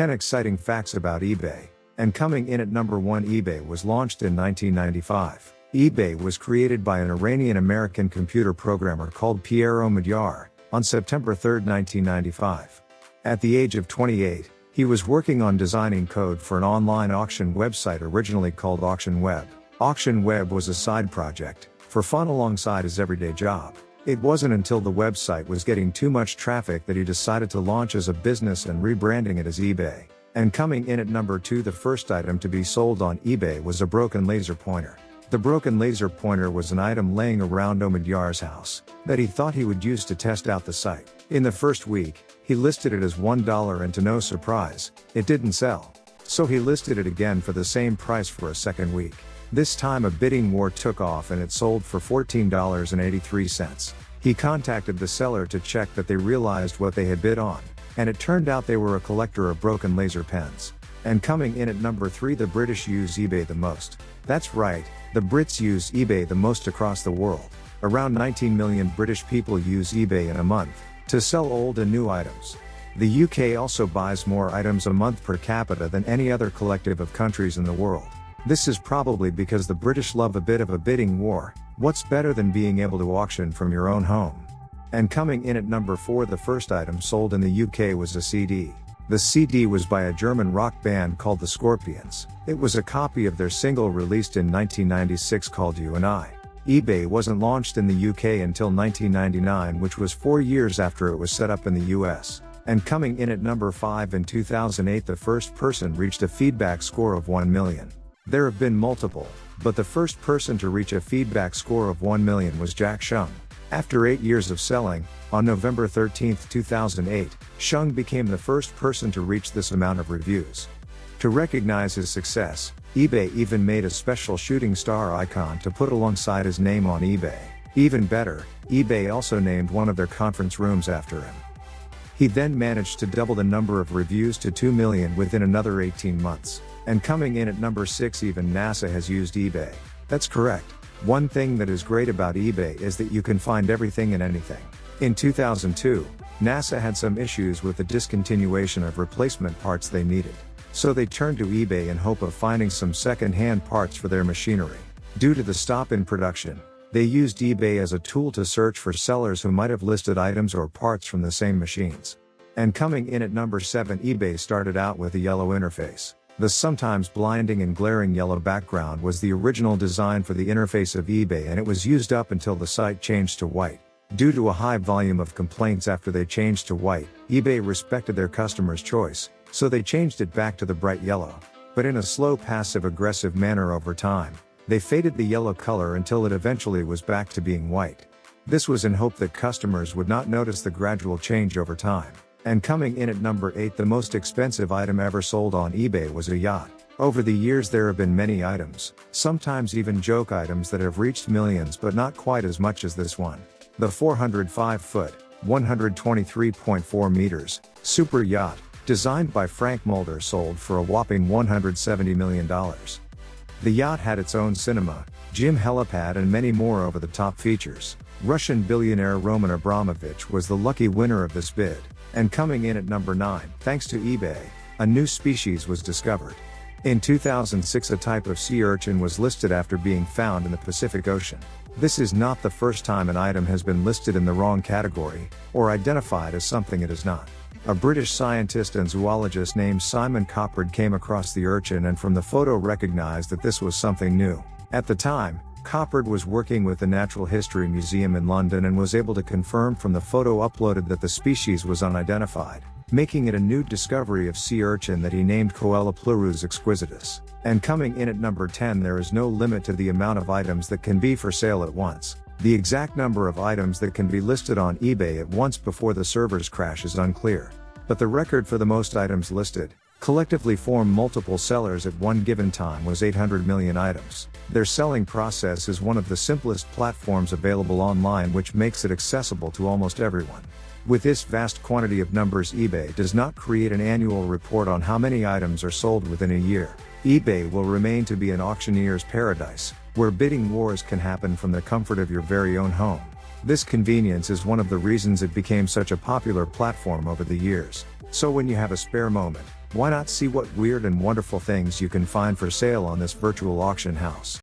10 exciting facts about eBay. And coming in at number 1, eBay was launched in 1995. eBay was created by an Iranian-American computer programmer called Piero Madyar on September 3, 1995. At the age of 28, he was working on designing code for an online auction website originally called Auction Web. Auction Web was a side project, for fun alongside his everyday job. It wasn't until the website was getting too much traffic that he decided to launch as a business and rebranding it as eBay. And coming in at number 2, the first item to be sold on eBay was a broken laser pointer. The broken laser pointer was an item laying around Madyar's house that he thought he would use to test out the site. In the first week, he listed it as $1 and to no surprise, it didn't sell. So he listed it again for the same price for a second week. This time a bidding war took off and it sold for $14.83. He contacted the seller to check that they realized what they had bid on, and it turned out they were a collector of broken laser pens. And coming in at number 3, the British use eBay the most. That's right, the Brits use eBay the most across the world. Around 19 million British people use eBay in a month to sell old and new items. The UK also buys more items a month per capita than any other collective of countries in the world. This is probably because the British love a bit of a bidding war. What's better than being able to auction from your own home? And coming in at number 4, the first item sold in the UK was a CD. The CD was by a German rock band called the Scorpions. It was a copy of their single released in 1996 called You and I. eBay wasn't launched in the UK until 1999, which was 4 years after it was set up in the US. And coming in at number 5, in 2008 the first person reached a feedback score of 1 million. There have been multiple, but the first person to reach a feedback score of 1 million was Jack Shung. After 8 years of selling, on November 13, 2008, Shung became the first person to reach this amount of reviews. To recognize his success, eBay even made a special shooting star icon to put alongside his name on eBay. Even better, eBay also named one of their conference rooms after him. He then managed to double the number of reviews to 2 million within another 18 months. And coming in at number 6, even NASA has used eBay. That's correct. One thing that is great about eBay is that you can find everything and anything. In 2002, NASA had some issues with the discontinuation of replacement parts they needed. So they turned to eBay in hope of finding some second-hand parts for their machinery. Due to the stop in production, they used eBay as a tool to search for sellers who might have listed items or parts from the same machines. And coming in at number 7, eBay started out with a yellow interface. The sometimes blinding and glaring yellow background was the original design for the interface of eBay, and it was used up until the site changed to white. Due to a high volume of complaints after they changed to white, eBay respected their customers' choice, so they changed it back to the bright yellow. But in a slow passive-aggressive manner over time, they faded the yellow color until it eventually was back to being white. This was in hope that customers would not notice the gradual change over time. And coming in at number 8, the most expensive item ever sold on eBay was a yacht. Over the years there have been many items, sometimes even joke items, that have reached millions, but not quite as much as this one. The 405-foot, 123.4 meters, super yacht, designed by Frank Mulder, sold for a whopping $170 million. The yacht had its own cinema, gym, helipad and many more over-the-top features. Russian billionaire Roman Abramovich was the lucky winner of this bid. And coming in at number 9, thanks to eBay, a new species was discovered. In 2006 a type of sea urchin was listed after being found in the Pacific Ocean. This is not the first time an item has been listed in the wrong category, or identified as something it is not. A British scientist and zoologist named Simon Coppard came across the urchin and from the photo recognized that this was something new. At the time, Coppard was working with the Natural History Museum in London and was able to confirm from the photo uploaded that the species was unidentified, making it a new discovery of sea urchin that he named Coelopleurus exquisitus. And coming in at number 10, there is no limit to the amount of items that can be for sale at once. The exact number of items that can be listed on eBay at once before the servers crash is unclear. But the record for the most items listed, collectively from multiple sellers at one given time, was 800 million items. Their selling process is one of the simplest platforms available online, which makes it accessible to almost everyone. With this vast quantity of numbers, eBay does not create an annual report on how many items are sold within a year. eBay will remain to be an auctioneer's paradise, where bidding wars can happen from the comfort of your very own home. This convenience is one of the reasons it became such a popular platform over the years. So when you have a spare moment, Why not see what weird and wonderful things you can find for sale on this virtual auction house?